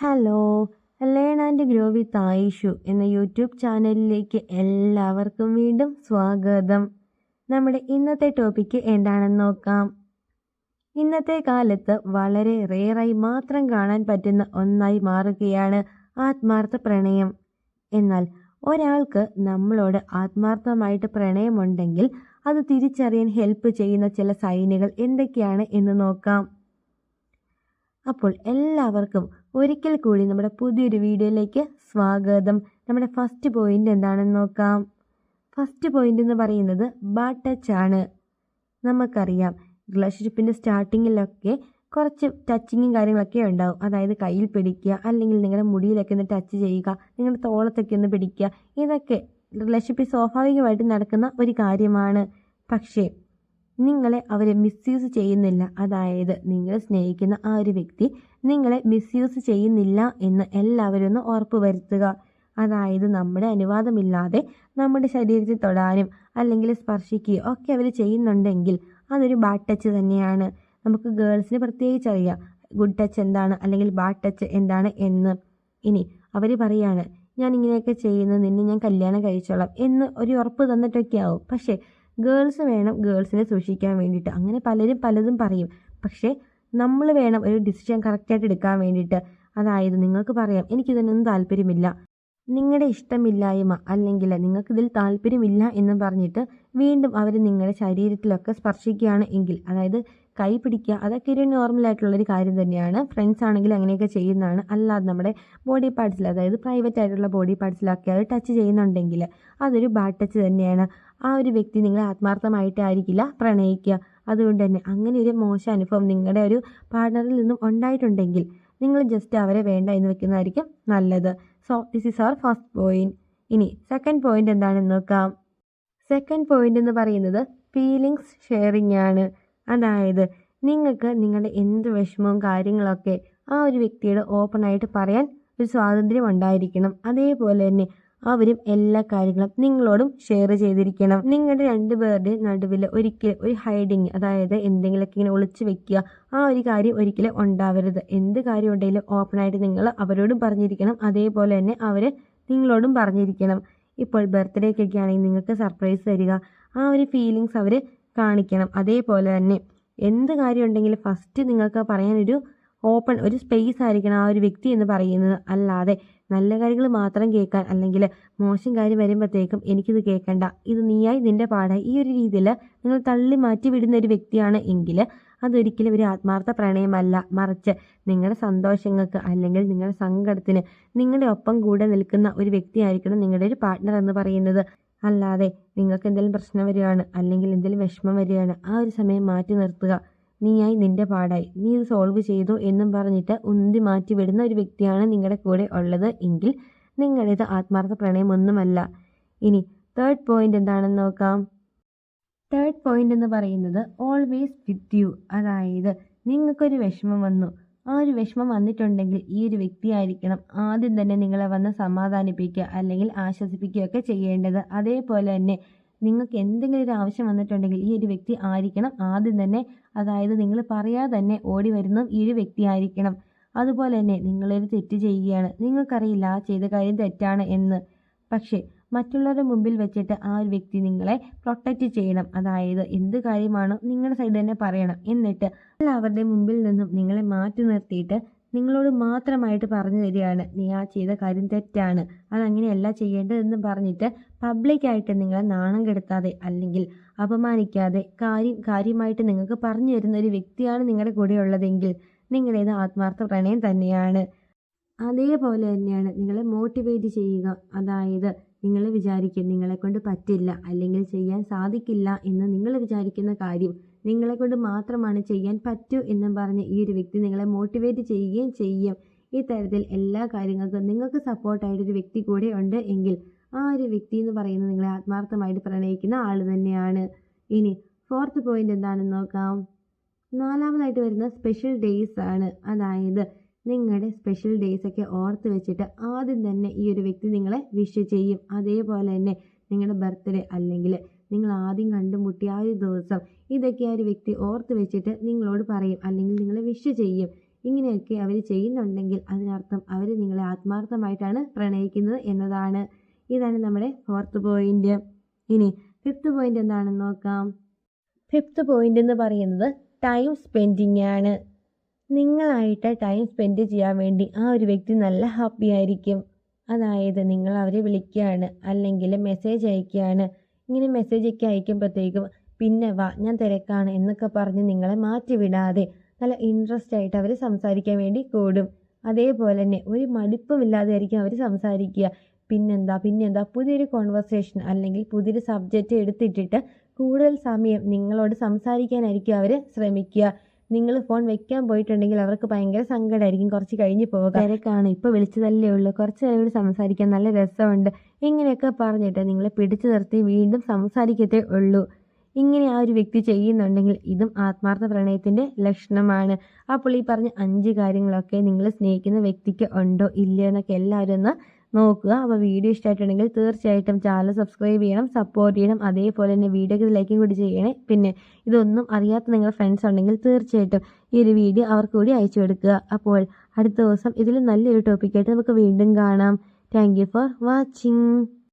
Hello, learn and grow with Ayishu എന്ന YouTube ചാനലിലേക്ക് എല്ലാവർക്കും വീണ്ടും സ്വാഗതം. നമ്മുടെ ഇന്നത്തെ ടോപ്പിക്ക് എന്താണെന്ന് നോക്കാം. ഇന്നത്തെ കാലത്ത് വളരെ റെയറായി മാത്രം കാണാൻ പറ്റുന്ന ഒന്നായി മാറുകയാണ് ആത്മാർത്ഥ പ്രണയം. എന്നാൽ ഒരാൾക്ക് നമ്മളോട് ആത്മാർത്ഥമായിട്ട് പ്രണയമുണ്ടെങ്കിൽ അത് തിരിച്ചറിയാൻ ഹെൽപ്പ് ചെയ്യുന്ന ചില സൈനുകൾ എന്തൊക്കെയാണ് എന്ന് നോക്കാം. അപ്പോൾ എല്ലാവർക്കും ഒരിക്കൽ കൂടി നമ്മുടെ പുതിയൊരു വീഡിയോയിലേക്ക് സ്വാഗതം. നമ്മുടെ ഫസ്റ്റ് പോയിന്റ് എന്താണെന്ന് നോക്കാം. ഫസ്റ്റ് പോയിന്റ് എന്ന് പറയുന്നത് ബാഡ് ടച്ച് ആണ്. നമുക്കറിയാം, റിലേഷൻഷിപ്പിൻ്റെ സ്റ്റാർട്ടിങ്ങിലൊക്കെ കുറച്ച് ടച്ചിങ്ങും കാര്യങ്ങളൊക്കെ ഉണ്ടാവും. അതായത് കയ്യിൽ പിടിക്കുക, അല്ലെങ്കിൽ നിങ്ങളുടെ മുടിയിലൊക്കെ ഒന്ന് ടച്ച് ചെയ്യുക, നിങ്ങളുടെ തോളത്തൊക്കെ ഒന്ന് പിടിക്കുക. ഇതൊക്കെ റിലേഷൻഷിപ്പിൽ സ്വാഭാവികമായിട്ട് നടക്കുന്ന ഒരു കാര്യമാണ്. പക്ഷേ നിങ്ങളെ അവർ മിസ്യൂസ് ചെയ്യുന്നില്ല, അതായത് നിങ്ങൾ സ്നേഹിക്കുന്ന ആ ഒരു വ്യക്തി നിങ്ങളെ മിസ്യൂസ് ചെയ്യുന്നില്ല എന്ന് എല്ലാവരും ഒന്ന് ഉറപ്പ് വരുത്തുക. അതായത് നമ്മുടെ അനുവാദമില്ലാതെ നമ്മുടെ ശരീരത്തിൽ തൊടാനും അല്ലെങ്കിൽ സ്പർശിക്കുകയോ ഒക്കെ അവർ ചെയ്യുന്നുണ്ടെങ്കിൽ അതൊരു ബാഡ് ടച്ച് തന്നെയാണ്. നമുക്ക് ഗേൾസിന് പ്രത്യേകിച്ച് അറിയാം ഗുഡ് ടച്ച് എന്താണ് അല്ലെങ്കിൽ ബാഡ് ടച്ച് എന്താണ് എന്ന്. ഇനി അവർ പറയാണ്, ഞാൻ ഇങ്ങനെയൊക്കെ ചെയ്യുന്നത് നിന്നെ ഞാൻ കല്യാണം കഴിച്ചോളാം എന്ന് ഒരു ഉറപ്പ് തന്നിട്ടൊക്കെ ആവും. പക്ഷേ ഗേൾസ് വേണം ഗേൾസിനെ സൂക്ഷിക്കാൻ വേണ്ടിയിട്ട്. അങ്ങനെ പലരും പലതും പറയും. പക്ഷേ നമ്മൾ വേണം ഒരു ഡിസിഷൻ കറക്റ്റായിട്ട് എടുക്കാൻ വേണ്ടിയിട്ട്. അതായത് നിങ്ങൾക്ക് പറയാം, എനിക്കിതിനൊന്നും താല്പര്യമില്ല, നിങ്ങളുടെ ഇഷ്ടമില്ലായ്മ അല്ലെങ്കിൽ നിങ്ങൾക്കിതിൽ താല്പര്യമില്ല എന്ന് പറഞ്ഞിട്ട് വീണ്ടും അവർ നിങ്ങളുടെ ശരീരത്തിലൊക്കെ സ്പർശിക്കുകയാണ് എങ്കിൽ, അതായത് കൈ പിടിക്കുക, അതൊക്കെ ഒരു നോർമലായിട്ടുള്ളൊരു കാര്യം തന്നെയാണ്. ഫ്രണ്ട്സ് ആണെങ്കിൽ അങ്ങനെയൊക്കെ ചെയ്യുന്നതാണ്. അല്ലാതെ നമ്മുടെ ബോഡി പാർട്സിൽ, അതായത് പ്രൈവറ്റ് ആയിട്ടുള്ള ബോഡി പാർട്സിലൊക്കെ അത് ടച്ച് ചെയ്യുന്നുണ്ടെങ്കിൽ അതൊരു ബാഡ് ടച്ച് തന്നെയാണ്. ആ ഒരു വ്യക്തി നിങ്ങളെ ആത്മാർത്ഥമായിട്ടായിരിക്കില്ല പ്രണയിക്കുക. അതുകൊണ്ട് തന്നെ അങ്ങനെ ഒരു മോശം അനുഭവം നിങ്ങളുടെ ഒരു പാർട്ണറിൽ നിന്നും ഉണ്ടായിട്ടുണ്ടെങ്കിൽ നിങ്ങൾ ജസ്റ്റ് അവരെ വേണ്ട എന്ന് വെക്കുന്നതായിരിക്കും നല്ലത്. So this is our first point. ഇനി സെക്കൻഡ് പോയിന്റ് എന്താണെന്ന് നോക്കാം. സെക്കൻഡ് പോയിന്റ് എന്ന് പറയുന്നത് ഫീലിങ്സ് ഷെയറിംഗ് ആണ്. അതായത് നിങ്ങൾക്ക് നിങ്ങളുടെ എന്ത് വിഷമവും കാര്യങ്ങളൊക്കെ ആ ഒരു വ്യക്തിയോട് ഓപ്പണായിട്ട് പറയാൻ ഒരു സ്വാതന്ത്ര്യം ഉണ്ടായിരിക്കണം. അതേപോലെ തന്നെ അവരും എല്ലാ കാര്യങ്ങളും നിങ്ങളോടും ഷെയർ ചെയ്തിരിക്കണം. നിങ്ങളുടെ രണ്ടുപേരുടെ നടുവിൽ ഒരിക്കലും ഒരു ഹൈഡിങ്, അതായത് എന്തെങ്കിലുമൊക്കെ ഇങ്ങനെ ഒളിച്ചു വെക്കുക, ആ ഒരു കാര്യം ഒരിക്കലും ഉണ്ടാവരുത്. എന്ത് കാര്യം ഉണ്ടെങ്കിലും ഓപ്പണായിട്ട് നിങ്ങൾ അവരോടും പറഞ്ഞിരിക്കണം. അതേപോലെ തന്നെ അവർ നിങ്ങളോടും പറഞ്ഞിരിക്കണം. ഇപ്പോൾ ബർത്ത്ഡേക്കൊക്കെ ആണെങ്കിൽ നിങ്ങൾക്ക് സർപ്രൈസ് തരിക, ആ ഒരു ഫീലിങ്സ് അവർ കാണിക്കണം. അതേപോലെ തന്നെ എന്ത് കാര്യം ഉണ്ടെങ്കിലും ഫസ്റ്റ് നിങ്ങൾക്ക് പറയാനൊരു ഓപ്പൺ ഒരു സ്പേസ് ആയിരിക്കണം ആ ഒരു വ്യക്തി എന്ന് പറയുന്നത്. അല്ലാതെ നല്ല കാര്യങ്ങൾ മാത്രം കേൾക്കാൻ, അല്ലെങ്കിൽ മോശം കാര്യം വരുമ്പോഴത്തേക്കും എനിക്കിത് കേൾക്കണ്ട, ഇത് നീയായി നിൻ്റെ പാടായി, ഈ ഒരു രീതിയിൽ നിങ്ങൾ തള്ളി മാറ്റി വിടുന്ന ഒരു വ്യക്തിയാണ് എങ്കിൽ അതൊരിക്കലും ഒരു ആത്മാർത്ഥ പ്രണയമല്ല. മറിച്ച് നിങ്ങളുടെ സന്തോഷങ്ങൾക്ക് അല്ലെങ്കിൽ നിങ്ങളുടെ സങ്കടത്തിന് നിങ്ങളുടെ ഒപ്പം കൂടെ നിൽക്കുന്ന ഒരു വ്യക്തിയായിരിക്കണം നിങ്ങളുടെ ഒരു പാർട്ട്ണർ എന്ന് പറയുന്നത്. അല്ലാതെ നിങ്ങൾക്ക് എന്തെങ്കിലും പ്രശ്നം വരികയാണ് അല്ലെങ്കിൽ എന്തെങ്കിലും വിഷമം വരികയാണ്, ആ ഒരു സമയം മാറ്റി നിർത്തുക, നീയായി നിൻ്റെ പാടായി, നീ ഇത് സോൾവ് ചെയ്തു എന്നും പറഞ്ഞിട്ട് ഉന്തി മാറ്റി വിടുന്ന ഒരു വ്യക്തിയാണ് നിങ്ങളുടെ കൂടെ ഉള്ളത് എങ്കിൽ നിങ്ങളുടേത് ആത്മാർത്ഥ പ്രണയമൊന്നുമല്ല. ഇനി തേർഡ് പോയിന്റ് എന്താണെന്ന് നോക്കാം. തേർഡ് പോയിന്റ് എന്ന് പറയുന്നത് ഓൾവേസ് വിത്ത് യു. അതായത് നിങ്ങൾക്കൊരു വിഷമം വന്നു, ആ ഒരു വിഷമം വന്നിട്ടുണ്ടെങ്കിൽ ഈ ഒരു വ്യക്തിയായിരിക്കണം ആദ്യം തന്നെ നിങ്ങളെ വന്ന് സമാധാനിപ്പിക്കുക അല്ലെങ്കിൽ ആശ്വസിപ്പിക്കുകയൊക്കെ ചെയ്യേണ്ടത്. അതേപോലെ തന്നെ നിങ്ങൾക്ക് എന്തെങ്കിലും ഒരു ആവശ്യം വന്നിട്ടുണ്ടെങ്കിൽ ഈ ഒരു വ്യക്തി ആയിരിക്കണം ആദ്യം തന്നെ, അതായത് നിങ്ങൾ പറയാതെ തന്നെ ഓടി വരുന്നതും ഈ ഒരു വ്യക്തി ആയിരിക്കണം. അതുപോലെ തന്നെ നിങ്ങളൊരു തെറ്റ് ചെയ്യുകയാണ്, നിങ്ങൾക്കറിയില്ല ആ ചെയ്ത കാര്യം തെറ്റാണ് എന്ന്, പക്ഷേ മറ്റുള്ളവരുടെ മുമ്പിൽ വെച്ചിട്ട് ആ ഒരു വ്യക്തി നിങ്ങളെ പ്രൊട്ടക്റ്റ് ചെയ്യണം. അതായത് എന്ത് കാര്യമാണോ നിങ്ങളുടെ സൈഡ് തന്നെ പറയണം. എന്നിട്ട് എല്ലാവരുടെയും മുമ്പിൽ നിന്നും നിങ്ങളെ മാറ്റി നിർത്തിയിട്ട് നിങ്ങളോട് മാത്രമായിട്ട് പറഞ്ഞു തരികയാണ്, നീ ആ ചെയ്ത കാര്യം തെറ്റാണ്, അതങ്ങനെയല്ല ചെയ്യേണ്ടതെന്ന് പറഞ്ഞിട്ട് പബ്ലിക്കായിട്ട് നിങ്ങളെ നാണം കെടുത്താതെ അല്ലെങ്കിൽ അപമാനിക്കാതെ കാര്യമായിട്ട് നിങ്ങൾക്ക് പറഞ്ഞു തരുന്ന ഒരു വ്യക്തിയാണ് നിങ്ങളുടെ കൂടെ ഉള്ളതെങ്കിൽ നിങ്ങളുടേത് ആത്മാർത്ഥ പ്രണയം തന്നെയാണ്. അതേപോലെ തന്നെയാണ് നിങ്ങളെ മോട്ടിവേറ്റ് ചെയ്യുക. അതായത് നിങ്ങൾ വിചാരിക്കും നിങ്ങളെക്കൊണ്ട് പറ്റില്ല അല്ലെങ്കിൽ ചെയ്യാൻ സാധിക്കില്ല എന്ന് നിങ്ങൾ വിചാരിക്കുന്ന കാര്യം നിങ്ങളെക്കൊണ്ട് മാത്രമാണ് ചെയ്യാൻ പറ്റൂ എന്നും പറഞ്ഞ് ഈ ഒരു വ്യക്തി നിങ്ങളെ മോട്ടിവേറ്റ് ചെയ്യുകയും ചെയ്യും. ഈ തരത്തിൽ എല്ലാ കാര്യങ്ങൾക്കും നിങ്ങൾക്ക് സപ്പോർട്ടായിട്ടൊരു വ്യക്തി കൂടെ ഉണ്ട് എങ്കിൽ ആ ഒരു വ്യക്തി എന്ന് പറയുന്നത് നിങ്ങളെ ആത്മാർത്ഥമായിട്ട് പ്രണയിക്കുന്ന ആൾ തന്നെയാണ്. ഇനി ഫോർത്ത് പോയിന്റ് എന്താണെന്ന് നോക്കാം. നാലാമതായിട്ട് വരുന്ന സ്പെഷ്യൽ ഡേയ്സ് ആണ്. അതായത് നിങ്ങളുടെ സ്പെഷ്യൽ ഡേയ്സ് ഒക്കെ ഓർത്ത് വെച്ചിട്ട് ആദ്യം തന്നെ ഈ ഒരു വ്യക്തി നിങ്ങളെ വിഷ് ചെയ്യും. അതേപോലെ തന്നെ നിങ്ങളുടെ ബർത്ത്ഡേ അല്ലെങ്കിൽ നിങ്ങൾ ആദ്യം കണ്ടുമുട്ടിയ ആ ഒരു ദിവസം ഇതൊക്കെ ആ ഒരു വ്യക്തി ഓർത്ത് വെച്ചിട്ട് നിങ്ങളോട് പറയും അല്ലെങ്കിൽ നിങ്ങളെ വിഷ് ചെയ്യും. ഇങ്ങനെയൊക്കെ അവർ ചെയ്യുന്നുണ്ടെങ്കിൽ അതിനർത്ഥം അവർ നിങ്ങളെ ആത്മാർത്ഥമായിട്ടാണ് പ്രണയിക്കുന്നത് എന്നതാണ്. ഇതാണ് നമ്മുടെ 4th പോയിന്റ്. ഇനി 5th പോയിന്റ് എന്താണെന്ന് നോക്കാം. 5th പോയിന്റ് എന്ന് പറയുന്നത് ടൈം സ്പെൻഡിങ് ആണ്. നിങ്ങളായിട്ട് ടൈം സ്പെൻഡ് ചെയ്യാൻ വേണ്ടി ആ ഒരു വ്യക്തി നല്ല ഹാപ്പി ആയിരിക്കും. അതായത് നിങ്ങൾ അവരെ വിളിക്കുകയാണ്, അല്ലെങ്കിൽ മെസ്സേജ് അയക്കുകയാണ്. ഇങ്ങനെ മെസ്സേജൊക്കെ അയക്കുമ്പോഴത്തേക്കും പിന്നെ വാ ഞാൻ തിരക്കാണ് എന്നൊക്കെ പറഞ്ഞ് നിങ്ങളെ മാറ്റിവിടാതെ നല്ല ഇൻട്രസ്റ്റ് ആയിട്ട് അവർ സംസാരിക്കാൻ വേണ്ടി കൂടും. അതേപോലെ തന്നെ ഒരു മടുപ്പുമില്ലാതെ ആയിരിക്കും അവർ സംസാരിക്കുക. പിന്നെന്താ പുതിയൊരു കോൺവെർസേഷൻ അല്ലെങ്കിൽ പുതിയൊരു സബ്ജക്റ്റ് എടുത്തിട്ടിട്ട് കൂടുതൽ സമയം നിങ്ങളോട് സംസാരിക്കാനായിരിക്കും അവർ ശ്രമിക്കുക. നിങ്ങൾ ഫോൺ വെക്കാൻ പോയിട്ടുണ്ടെങ്കിൽ അവർക്ക് ഭയങ്കര സങ്കടമായിരിക്കും. കുറച്ച് കഴിഞ്ഞ് പോവുക, തിരക്കാണ്, ഇപ്പോൾ വിളിച്ചതല്ലേ ഉള്ളൂ, കുറച്ച് നേരം കൂടി സംസാരിക്കാൻ നല്ല രസമുണ്ട്, ഇങ്ങനെയൊക്കെ പറഞ്ഞിട്ട് നിങ്ങളെ പിടിച്ചു നിർത്തി വീണ്ടും സംസാരിക്കത്തേ ഉള്ളൂ. ഇങ്ങനെ ആ ഒരു വ്യക്തി ചെയ്യുന്നുണ്ടെങ്കിൽ ഇതും ആത്മാർത്ഥ പ്രണയത്തിൻ്റെ ലക്ഷണമാണ്. അപ്പോൾ ഈ പറഞ്ഞ 5 കാര്യങ്ങളൊക്കെ നിങ്ങൾ സ്നേഹിക്കുന്ന വ്യക്തിക്ക് ഉണ്ടോ ഇല്ലയോ എന്നൊക്കെ എല്ലാവരും ഒന്ന് നോക്കുക. അപ്പോൾ വീഡിയോ ഇഷ്ടമായിട്ടുണ്ടെങ്കിൽ തീർച്ചയായിട്ടും ചാനൽ സബ്സ്ക്രൈബ് ചെയ്യണം, സപ്പോർട്ട് ചെയ്യണം. അതേപോലെ തന്നെ വീഡിയോക്ക് ലൈക്കും കൂടി ചെയ്യണേ. പിന്നെ ഇതൊന്നും അറിയാത്ത നിങ്ങളുടെ ഫ്രണ്ട്സ് ഉണ്ടെങ്കിൽ തീർച്ചയായിട്ടും ഈ ഒരു വീഡിയോ അവർക്ക് കൂടി അയച്ചു കൊടുക്കുക. അപ്പോൾ അടുത്ത ദിവസം ഇതിൽ നല്ലൊരു ടോപ്പിക്കായിട്ട് നമുക്ക് വീണ്ടും കാണാം. Thank you for watching.